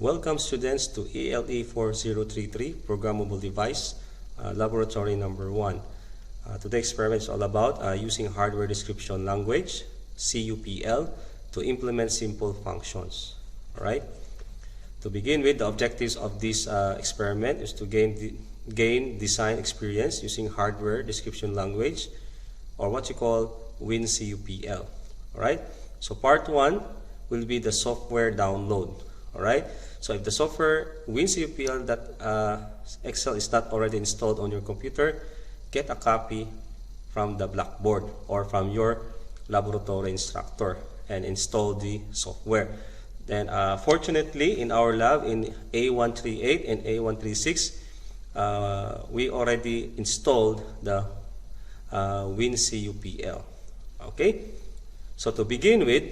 Welcome students to ELE 4033 Programmable Device Laboratory number 1. Today's experiment is all about using Hardware Description Language, CUPL, to implement simple functions. Alright? To begin with, the objectives of this experiment is to gain design experience using Hardware Description Language, or what you call WinCUPL. Alright? So part 1 will be the software download. Alright? So if the software WinCUPL Excel is not already installed on your computer, get a copy from the blackboard or from your laboratory instructor and install the software. Then fortunately in our lab in A138 and A136, we already installed the WinCUPL. Okay? So to begin with,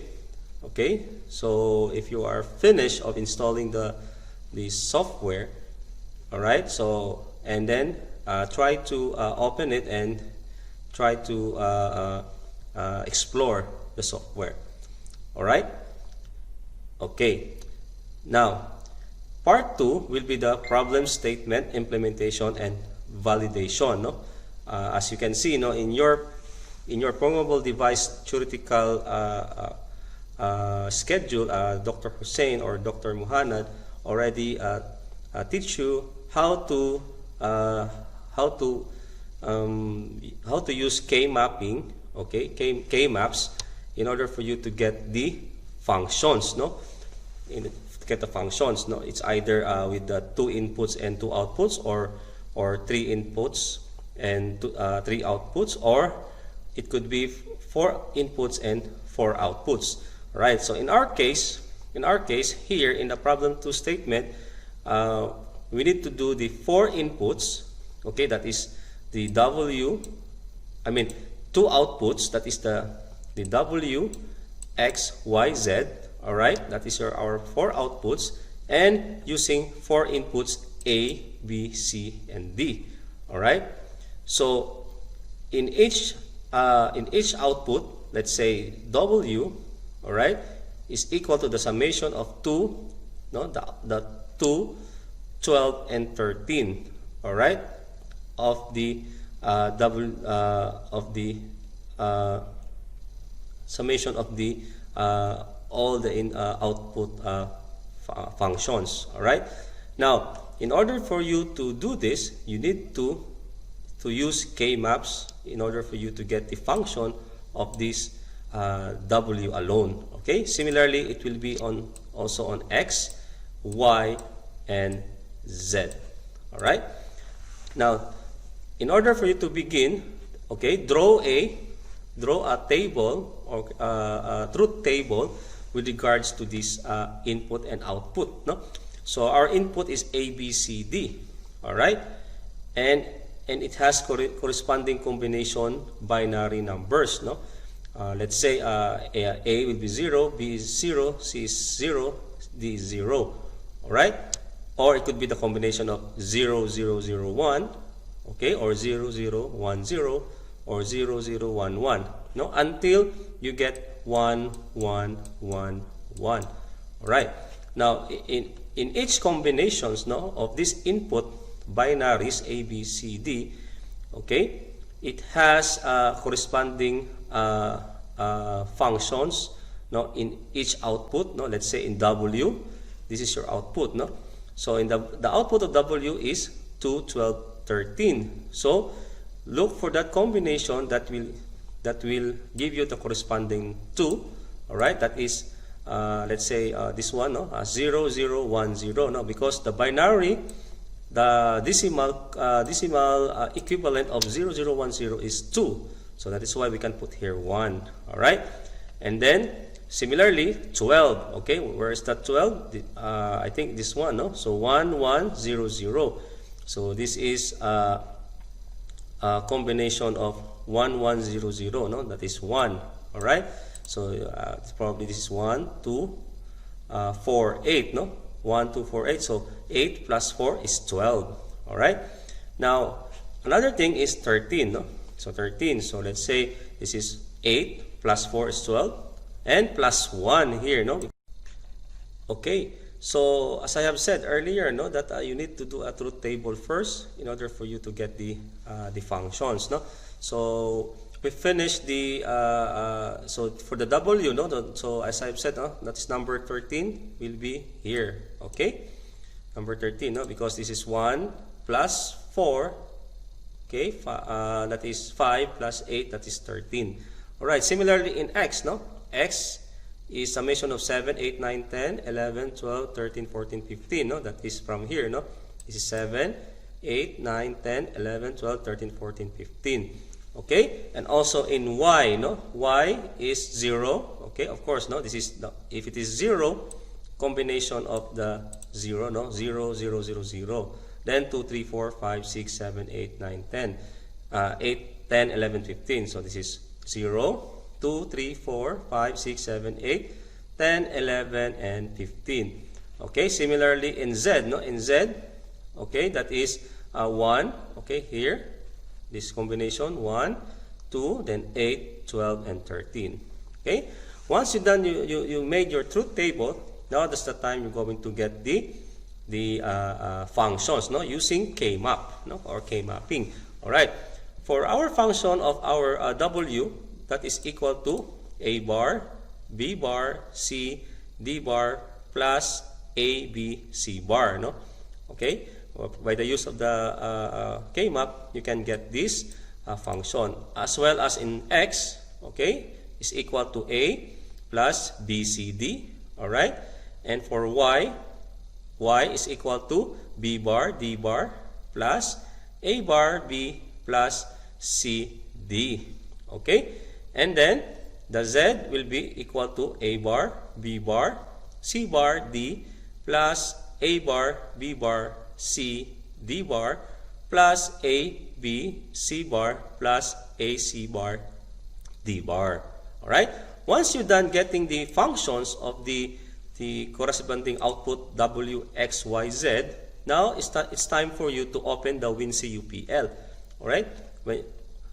okay, so if you are finished of installing the software, all right, so and then try to open it and try to explore the software. All right, okay. Now part 2 will be the problem statement, implementation, and validation. No, as you can see, no, in your programmable device theoretical schedule, Dr. Hussein or Dr. Muhammad already teach you how to use K-mapping, okay, K-maps, in order for you to get the functions, no? To get the functions, no? It's either with the 2 inputs and 2 outputs, or 3 inputs and 3 outputs, or it could be 4 inputs and 4 outputs. Right, so in our case here in the problem 2 statement, we need to do the 4 inputs, okay, that is the 2 outputs, that is the W, X, Y, Z, all right, that is our 4 outputs, and using 4 inputs A, B, C, and D, all right. So in each output, let's say W, all right, is equal to the summation of 2, no, the 2, 12, and 13, all right, of the summation of the all the output functions. All right. Now, in order for you to do this, you need to use K-maps in order for you to get the function of this W alone. Okay. Similarly, it will be also on X, Y, and Z. All right. Now, in order for you to begin, okay, draw a table or a truth table with regards to this input and output. No. So our input is A, B, C, D. All right, and it has corresponding combination binary numbers. No. Let's say A will be 0, B is 0, C is 0, D is 0. Alright? Or it could be the combination of 0, 0, 0, 1, okay, or 0, 0, 1, 0, or 0, 0, 1, 1. No? Until you get 1, 1, 1, 1. Alright? Now, in each combinations, no, of this input binaries A, B, C, D, okay, it has corresponding functions, no, in each output. No, let's say in W, this is your output. No, so in the output of W is 2, 12, 13. So look for that combination that will give you the corresponding 2. All right, that is let's say this one, no, 0, 0, 1, 0. No, because the binary, the decimal equivalent of 0010 is 2. So that is why we can put here 1. All right. And then similarly 12. Okay, where is that 12? I think this one, no? So 1, 1, 0, 0. So this is a combination of 1, 1, 0, 0. No, that is 1. All right. So probably this is 1, 2, 4, 8. No, 1, 2, 4, 8. So 8 plus 4 is 12. All right. Now another thing is 13. No, so 13. So let's say this is 8 plus 4 is 12, and plus 1 here. No, okay. So as I have said earlier, no, that you need to do a truth table first in order for you to get the functions, no. So we finished the so for the W, no. So as I've said, that is number 13 will be here. Okay, number 13, no, because this is 1 plus 4. Okay, that is 5 plus 8, that is 13. All right. Similarly in X, no, X is summation of 7, 8, 9, 10, 11, 12, 13, 14, 15, no? That is from here, no? This is 7, 8, 9, 10, 11, 12, 13, 14, 15. Okay? And also in Y, no? Y is 0. Okay? Of course, no? This is, if it is 0, combination of the 0, no? 0, 0, 0, 0. Then 2, 3, 4, 5, 6, 7, 8, 9, 10. 8, 10, 11, 15. So this is 0. 2, 3, 4, 5, 6, 7, 8, 10, 11, and 15. Okay, similarly in Z, no? In Z, okay, that is 1, okay, here, this combination, 1, 2, then 8, 12, and 13. Okay, once you're done, you made your truth table, now that's the time you're going to get the functions, no? Using K-map, no? Or K-mapping. All right, for our function of our W, that is equal to A bar, B bar, C, D bar, plus A, B, C bar, no? Okay? By the use of the K-map, you can get this function. As well as in X, okay, is equal to A plus B, C, D, alright? And for Y, Y is equal to B bar, D bar, plus A bar, B, plus C, D, okay? And then the Z will be equal to A bar, B bar, C bar, D, plus A bar, B bar, C, D bar, plus A, B, C bar, plus A, C bar, D bar. Alright? Once you're done getting the functions of the corresponding output W, X, Y, Z, now it's time for you to open the WinCUPL. Alright?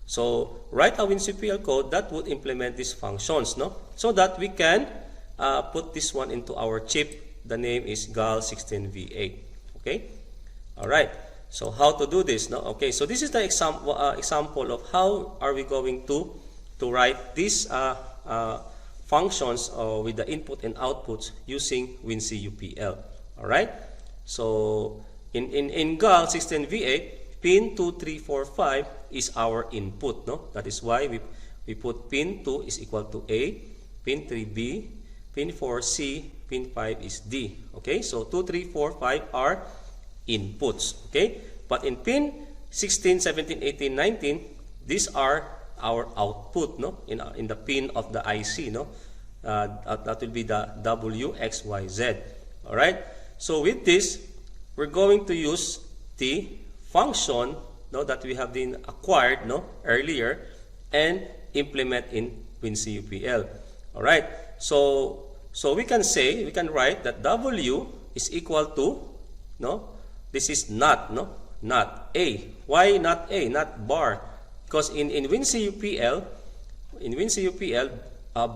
So write a WinCUPL code that would implement these functions, no? So that we can put this one into our chip. The name is GAL16V8. Okay? Alright. So how to do this, no? Okay, so this is the example of how are we going to write these functions with the input and outputs using WinCUPL. Alright? So in GAL16V8, pin 2, 3, 4, 5 is our input, no? That is why we put pin 2 is equal to A, pin 3 B, pin 4 C, pin 5 is D. Okay, so 2, 3, 4, 5 are inputs. Okay, but in pin 16, 17, 18, 19, these are our output, no? In the pin of the IC, no? That will be the W, X, Y, Z. All right. So with this, we're going to use the function, no, that we have been acquired, no, earlier, and implement in WinCUPL. All right. So we can write that W is equal to, no, this is not, no, not A. Why not A, not bar? Because in WinCUPL,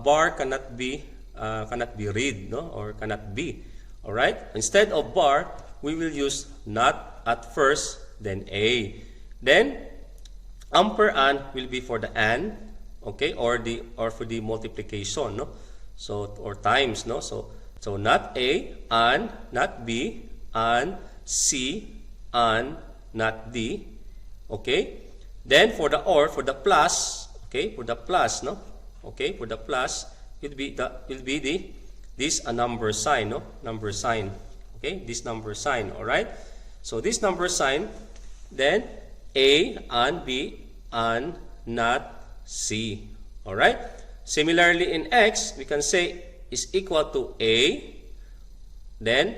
bar cannot be read, no, or cannot be. All right. Instead of bar, we will use not at first, then A. Then ampersand will be for the and, okay, or for the multiplication, no. So or times, no. So not A, and not B, and C, and not D. Okay. Then for the or, for the plus, okay, for the plus, no, okay, for the plus will be this a number sign, no, number sign, okay, this number sign. All right. So this number sign, then A and B and not C. All right. Similarly in X, we can say is equal to A, then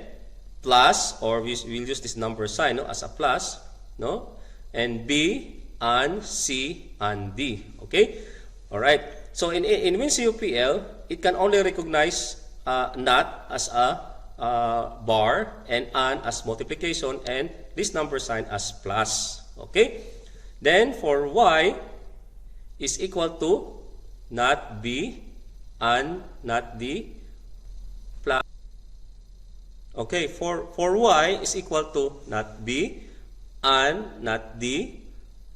plus, or we'll use this number sign, no, as a plus, no, and B and C and D. Okay. All right. So in WinCUPL, it can only recognize not as a bar and an as multiplication and this number sign as plus. Okay. Then for Y is equal to not B and not D plus. Okay, for y is equal to not b and not d.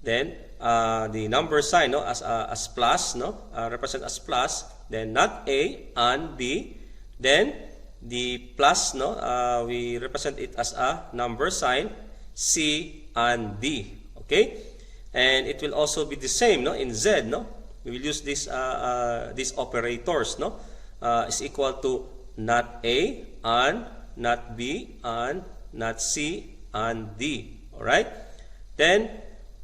Then the number sign, no, as plus, no, represent as plus. Then not a and b. Then the plus, no, we represent it as a number sign, c and d. Okay, and it will also be the same, no, in z, no. We will use these operators, no, is equal to not a and not b and not c and d. All right. Then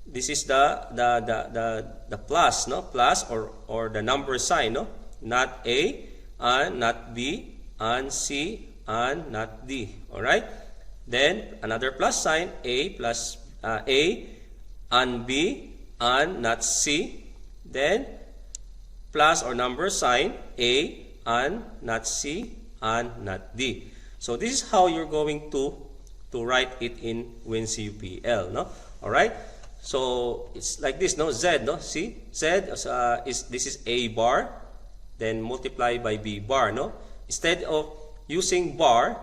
this is the plus, no, plus or the number sign, no, not a and not b and c and not d. All right. Then another plus sign, a plus a and b and not c. Then plus or number sign, a and not c and not d. So this is how you're going to write it in WinCUPL, no? All right. So it's like this, no? Z, no? See, Z this is a bar, then multiply by b bar, no? Instead of using bar,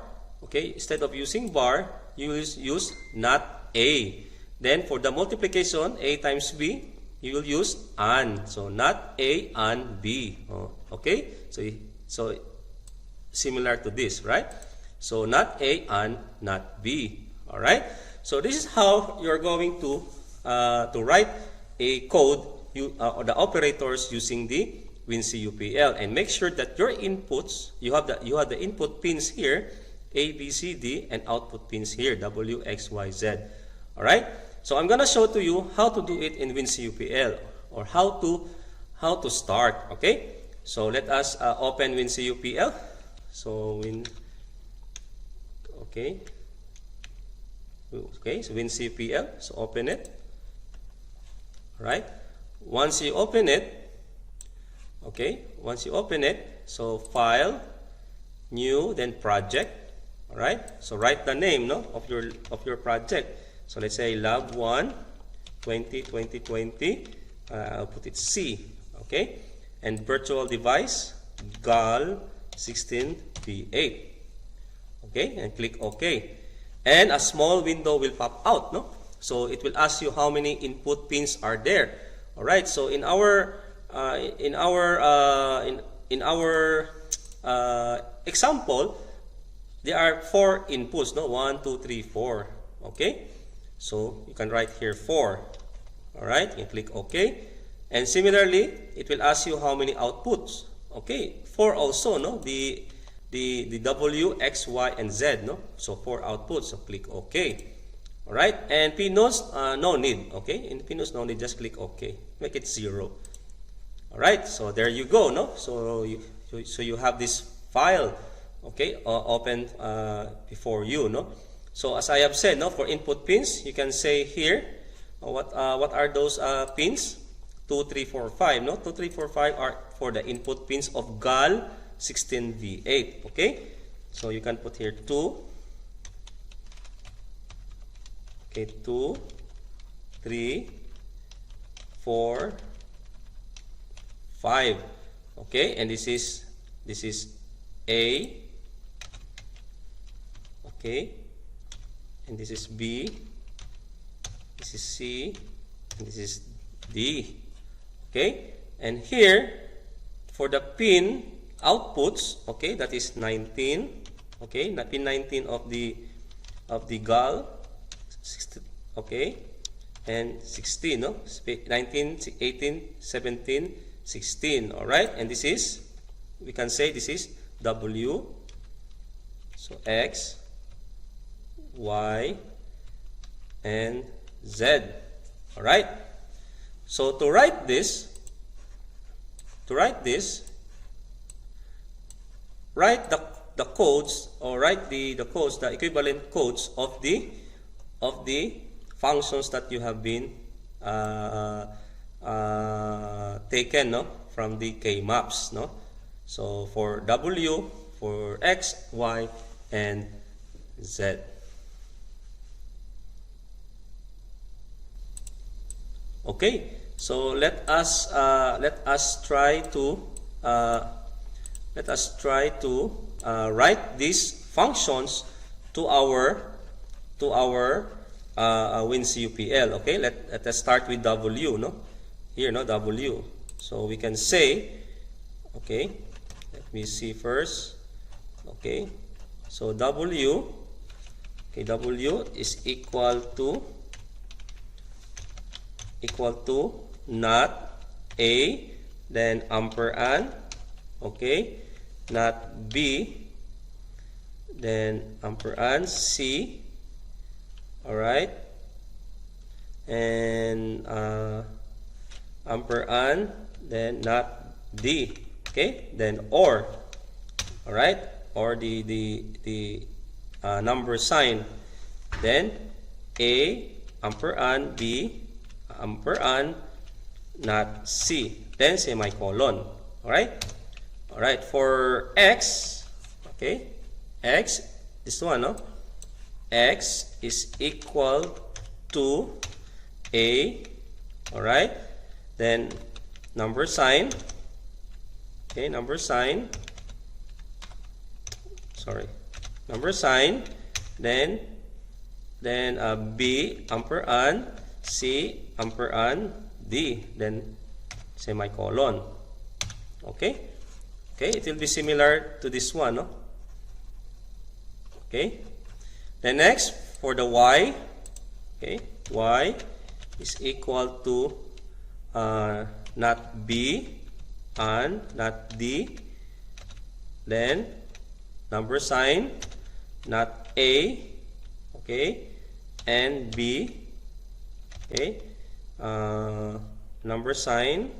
okay, instead of using bar, you use not a. Then for the multiplication, a times b, you will use and. So not a and b. Oh, okay? So similar to this, right? So not a and not b. All right? So this is how you're going to write a code or the operators using the WinCUPL, and make sure that your inputs, you have the input pins here, A, B, C, D, and output pins here, W, X, Y, Z. All right. So I'm gonna show to you how to do it in WinCUPL, or how to start. Okay. So let us open WinCUPL. So okay, so WinCUPL. So open it. All right. Once you open it, so file, new, then project. All right. So write the name, no, of your project. So let's say lab 1 2020. I'll put it C. Okay. And virtual device GAL 16V8. Okay, and click OK. And a small window will pop out, no? So it will ask you how many input pins are there. All right. So in our example, there are 4 inputs, no? 1, 2, 3, 4. Okay. So you can write here 4. All right. You click OK. And similarly, it will ask you how many outputs. Okay. 4 also, no? The W, X, Y, and Z, no? So 4 outputs. So click OK. All right. And pinnodes, no need. Okay. In pinnodes, no need. Just click OK. Make it 0. All right. So there you go, no? So you have this file, okay, open before you, no? So as I have said, no, for input pins, you can say here, what are those pins? 2, 3, 4, 5, no? 2, 3, 4, 5 are for the input pins of GAL 16V8, okay? So you can put here 2, okay, 2, 3, 4, 5, okay? And this is A, okay? And this is B, this is C, and this is D. Okay? And here, for the pin outputs, okay, that is 19. Okay, pin 19 of the GAL, okay, and 16, no? 19, 18, 17, 16. All right? And this is, we can say this is W, so X, Y, and Z. All right. So to write this, write the codes, or write the codes, the equivalent codes of the functions that you have been taken, no, from the K maps, no. So for W, for X, Y, and Z. Okay, so let us try to write these functions to our WinCUPL. Okay, let us start with W, no? Here, no, W. So we can say, okay, let me see first. Okay, so W, okay, W is equal to not A, then ampersand, okay, not B, then ampersand C, all right, and ampersand, then not D, okay, then or, all right, or the number sign, then A ampersand B ampersand not C, then semicolon. All right, for X, okay, X, this one, no, X is equal to A, all right, then number sign, okay, number sign, then B ampersand C ampersand D, then semicolon. Okay, it will be similar to this one, no? Okay, then next for the Y, okay, Y is equal to not B and not D, then number sign, not A, okay, and B, okay, number sign,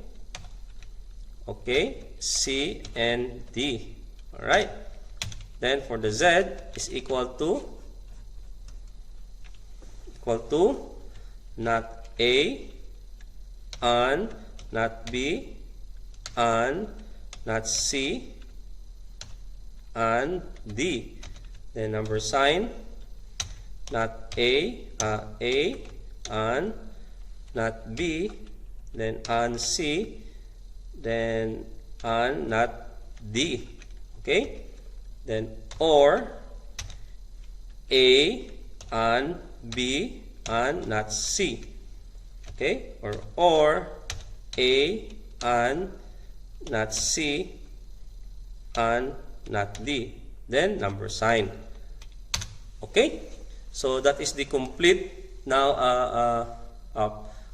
okay, C and D. All right, then for the Z is equal to not A and not B and not C and D, then number sign, not A and not B, then and C, then and not D, okay, then or A and B and not C, okay, or A and not C and not D, then number sign. Okay, so that is the complete now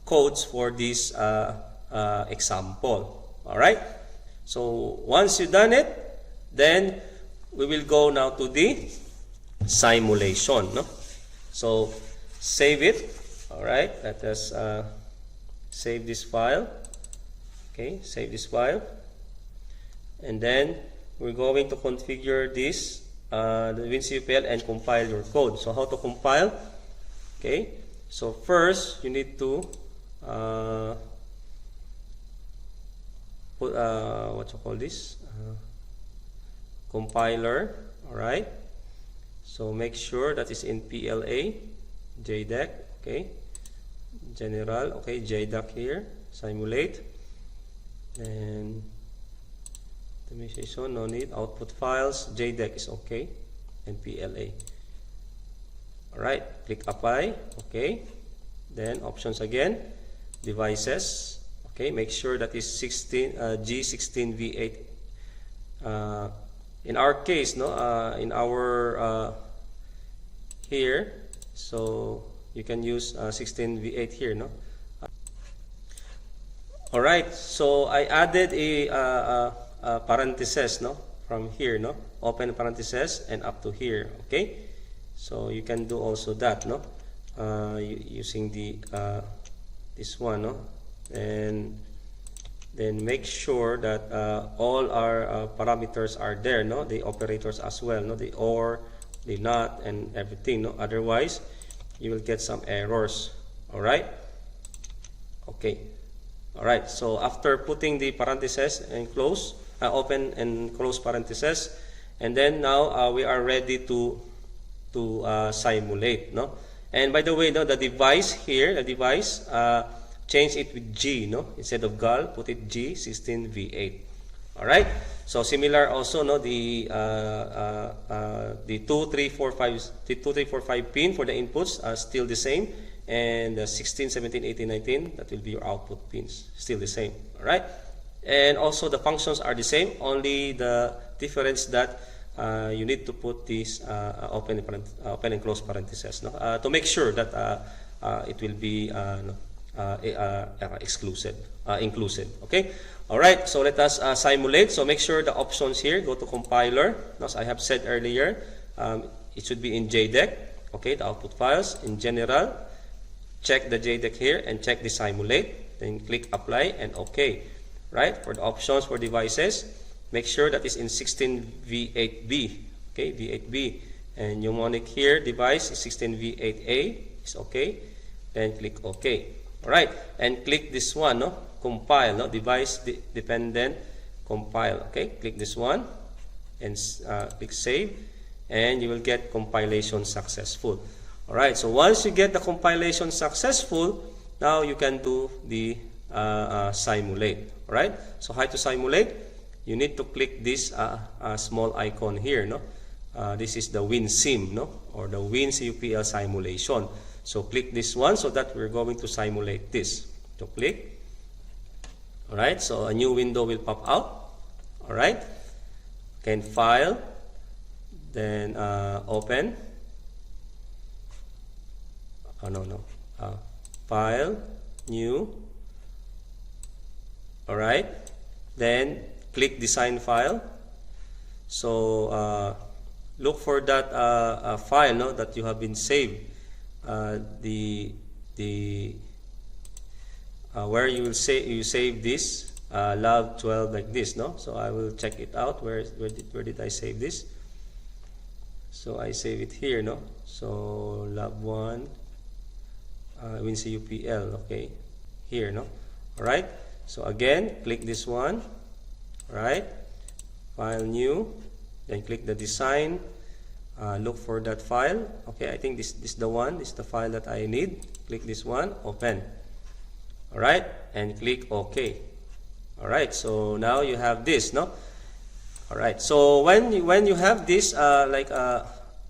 codes for this example. All right, so once you've done it, then we will go now to the simulation, no? So save it. All right, let us save this file. Okay, save this file, and then we're going to configure this the WinCUPL and compile your code. So how to compile? Okay, so first you need to put what you call this compiler. All right, so make sure that is in PLA JDEC. Okay, general. Okay, JDEC here, simulate, and optimization, no need. Output files, JDEC is okay, and PLA. Alright, click apply. Okay, then options again, devices. Okay, make sure that is G16V8. In our case, no, in our here, so you can use 16V8 here, no. Alright, so I added a parenthesis, no, from here, no, open parenthesis and up to here. Okay, so you can do also that, no, using the this one, no, and then make sure that all our parameters are there, no, the operators as well, no, the or, the not, and everything, no, otherwise you will get some errors. All right, okay. All right, so after putting the parentheses and close, open and close parentheses, and then now we are ready to simulate, no. And by the way, no, the device here, change it with G, no, instead of GAL, put it G16V8. All right. So similar also, no, the 2, 3, 4, 5, the 2, 3, 4, 5 pin for the inputs are still the same, and the 16, 17, 18, 19, that will be your output pins, still the same. All right. And also the functions are the same, only the difference that you need to put this open and close parentheses, no, to make sure that it will be exclusive, inclusive. Okay. All right. So let us simulate. So make sure the options here. Go to compiler. As I have said earlier, it should be in JDEC. Okay. The output files in general. Check the JDEC here and check the simulate. Then click apply and OK. Right. For the options for devices, make sure that is in 16V8B. Okay. V8B. And mnemonic here device is 16V8A. It's OK. Then click OK. All right. And click this one, no? Compile, no? Device dependent compile. Okay. Click this one and click save, and you will get compilation successful. All right. So once you get the compilation successful, now you can do the simulate. All right. So how to simulate? You need to click this small icon here, no? This is the WinSim, no, or the WinCUPL simulation. So click this one so that we're going to simulate this. So click. All right. So a new window will pop out. All right. Again, file, then open. Oh no. File, new. All right. Then click design file. So look for that file, no, that you have been saved. Where you will save this lab 12 like this, no. So I will check it out. Where did I save this? So I save it here, no. So lab 1 WinCUPL. Okay, here, no. All right. So again, click this one. All right. File new. Then click the design. Look for that file. Okay, I think this is the one. This is the file that I need. Click this one. Open. All right, and click OK. All right. So now you have this, no. All right. So when you have this like a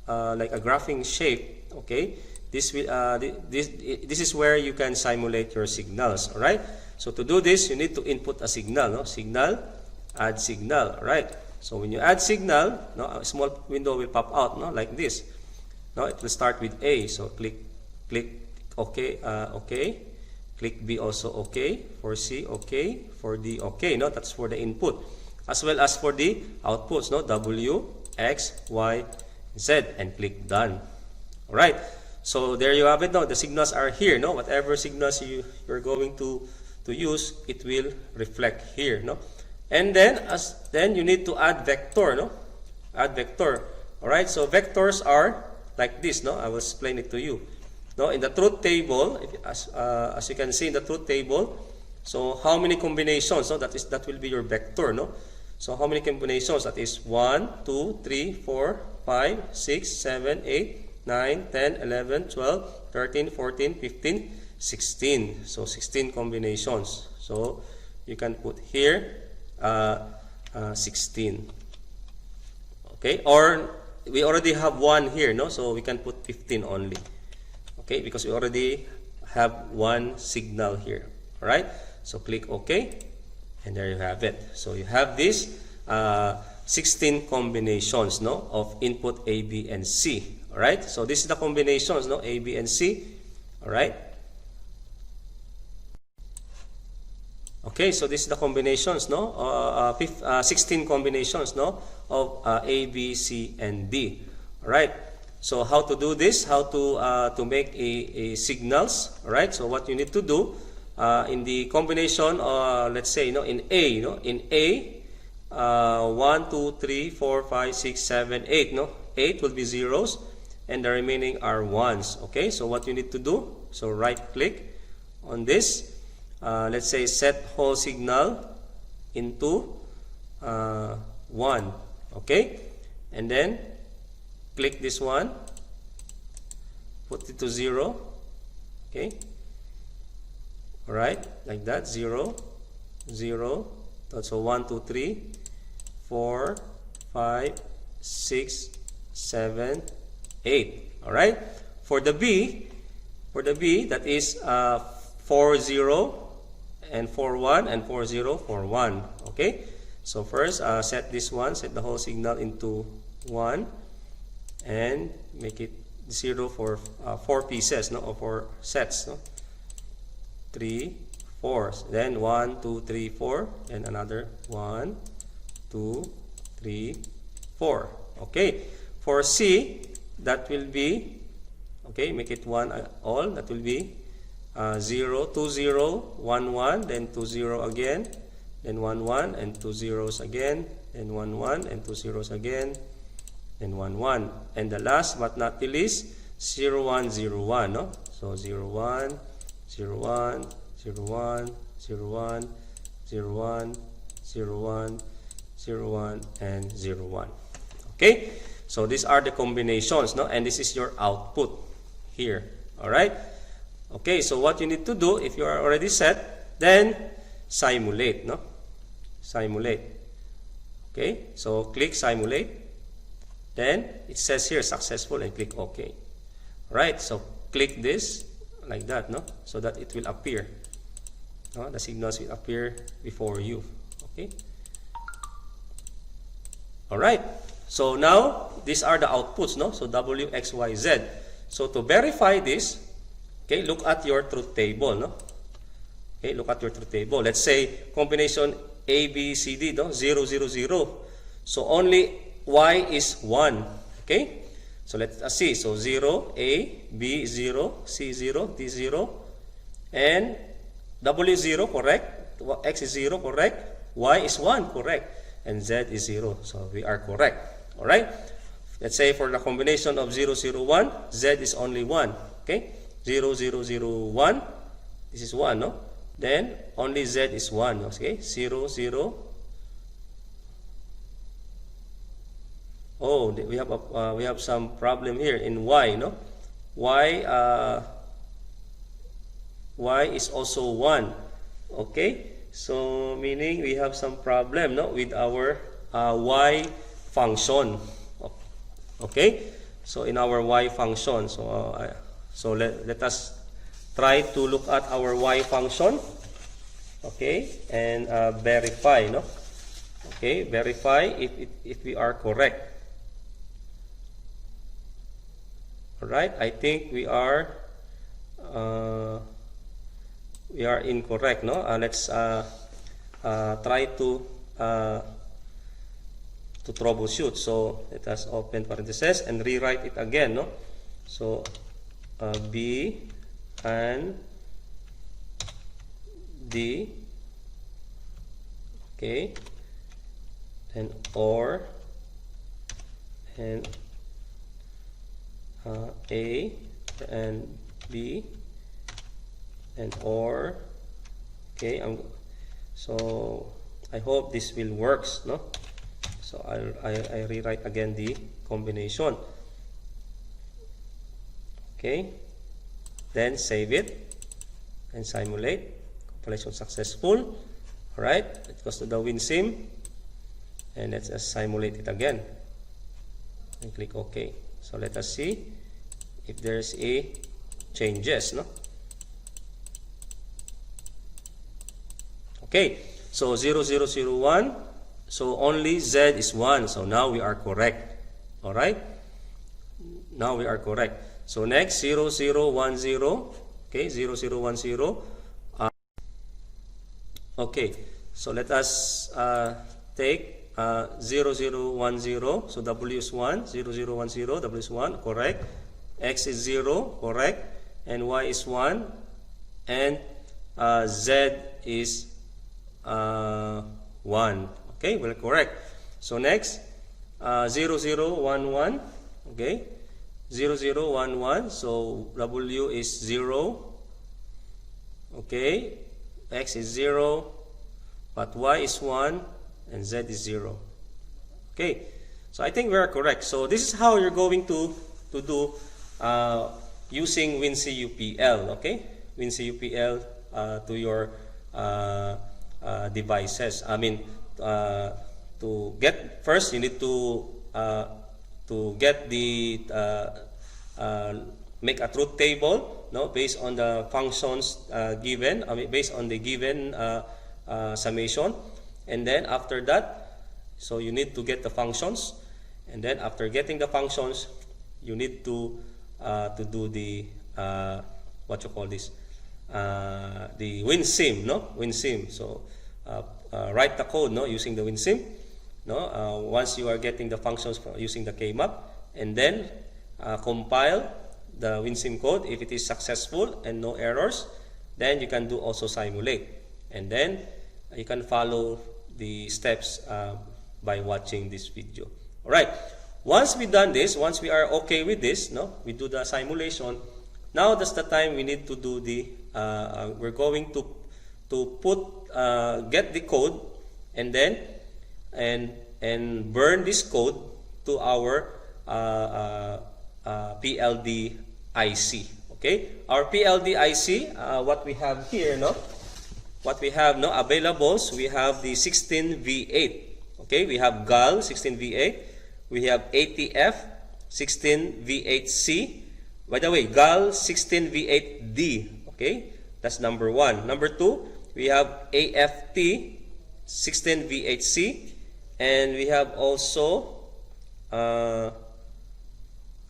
graphing shape, okay, this is where you can simulate your signals. All right. So to do this, you need to input a signal, no. Signal, add signal. All right. So when you add signal, no, a small window will pop out, no, like this. No, it will start with A. So click OK, OK. Click B also OK. For C, OK. For D, OK. No, that's for the input, as well as for the outputs. No, W, X, Y, Z, and click done. All right. So there you have it. No, the signals are here. No, whatever signals you're going to use, it will reflect here. No. And then you need to add vector, no? Add vector. All right. So vectors are like this, no? I will explain it to you. No, in the truth table, as you can see in the truth table, so how many combinations? No, that will be your vector, no? So how many combinations? That is 1, 2, 3, 4, 5, 6, 7, 8, 9, 10, 11, 12, 13, 14, 15, 16. So 16 combinations. So you can put here 16. Okay, or we already have one here, no? So we can put 15 only. Okay, because we already have one signal here. All right, so click OK, and there you have it. So you have this 16 combinations, no, of input A, B, and C. All right, so this is the combinations, no, A, B, and C. All right. Okay, so this is the combinations, no, 16 combinations, no, of A, B, C, and D. All right. So how to do this? How to make a signals? All right. So what you need to do in the combination, let's say, in A, in A, 1, 2, 3, 4, 5, 6, 7, 8. 8 will be zeros, and the remaining are ones. Okay. So what you need to do? So right click on this. Let's say set whole signal into 1. Okay, and then click this one, put it to 0. Okay, all right, like that. 0, 0, So 1, 2, 3, 4, 5, 6, 7, 8. All right. For the B, that is 4, 0, and 4, 1, and 4, 0, 4, 1. Okay. So first, set this one, set the whole signal into 1, and make it 0 for 4 pieces, no, or 4 sets, no. 3, 4. Then 1, 2, 3, 4, and another 1, 2, 3, 4. Okay. For C, that will be, okay, make it 1 all. That will be 0, 2, 0, 1, 1, then 2, 0 again, then 1, 1, and 2 zeros again, then 1, 1, and 2 zeros again, then 1, 1. And the last but not the least, 0, 1, 0, 1. No? So 0, 1, 0, 1, 0, 1, 0, 1, 0, 1, 0, 1, 0, 1, and 0, 1. Okay? So these are the combinations, no? And this is your output here. Alright? Okay, so what you need to do, if you are already set, then simulate, no? Simulate. Okay, so click simulate. Then it says here successful and click OK. Alright, so click this like that, no? So that it will appear. No? The signals will appear before you. Okay. Alright, so now these are the outputs, no? So W, X, Y, Z. So to verify this, okay, look at your truth table, no? Okay, look at your truth table. Let's say combination A, B, C, D, no? 0, 0, 0. So only Y is 1. Okay? So let us see. So 0, A, B, 0, C, 0, D, 0. And W is 0, correct? X is 0, correct? Y is 1, correct? And Z is 0. So we are correct. Alright? Let's say for the combination of 0, 0, 1, Z is only 1. Okay? 0, 0, 0, 1. This is 1, no? Then only Z is 1. Okay? 0, 0. Oh, we have some problem here in Y, no? Y is also 1. Okay? So meaning we have some problem, no, with our Y function. Okay? So in our Y function, so let us try to look at our Y function. Okay? And verify, no? Okay? Verify if we are correct. Alright, I think we are incorrect, no? Let's try to troubleshoot. So let us open parentheses and rewrite it again, no? So B and D, okay, and OR and A and B and OR. Okay, so I hope this will works, no? So I rewrite again the combination. Okay, then save it and simulate. Compilation successful. Alright, it goes to the WinSim and let's just simulate it again and click OK. So let us see if there's a changes, no? Okay, so 0, 0, 0, 1. So only Z is 1. So now we are correct. Alright? Now we are correct. So next, 0, 0, 1, 0. Okay, 0, 0, 1, 0. Okay, so let us take 0, 0, 1, 0. So W is 1. 0, 0, 1, 0. W is 1. Correct. X is 0. Correct. And Y is 1. And Z is 1. Okay, well, correct. So next, 0, 0, 1, 1. Okay, 0, 0, 1, 1. So W is 0. Okay, X is 0. But Y is 1. And Z is 0. Okay, so I think we are correct. So this is how you're going to do using WinCUPL. Okay, WinCUPL to your devices. I mean, to get first, you need to get the make a truth table, no, based on the functions given. I mean, based on the given summation, and then after that, so you need to get the functions, and then after getting the functions, you need to do the what you call this, the WinSim, no, WinSim. So write the code, no, using the WinSim, no. Once you are getting the functions using the KMAP, and then compile the WinSim code. If it is successful and no errors, then you can do also simulate, and then you can follow the steps by watching this video. All right. Once we done this, once we are okay with this, no, we do the simulation. Now that's the time we need to do the. We're going to put get the code, and then and burn this code to our PLD IC. Okay, our PLD IC. What we have here, no. What we have, no, availables. We have the 16V8. Okay, we have GAL 16V8. We have ATF 16V8C. By the way, GAL 16V8D. Okay, that's number 1. Number 2, we have AFT 16V8C, and we have also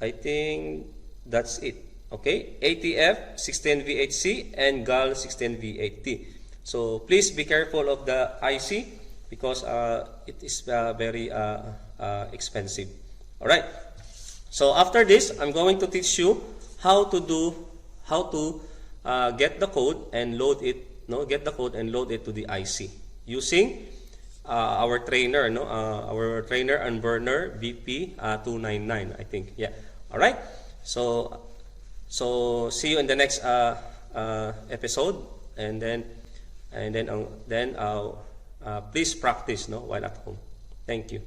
I think that's it. Okay, ATF 16V8C and GAL 16V8T. So please be careful of the IC because it is very expensive. All right. So after this, I'm going to teach you how to get the code and load it. No, get the code and load it to the IC using our trainer. No, our trainer and burner BP 299. I think. Yeah. All right. So see you in the next episode, and then please practice, no, while at home. Thank you.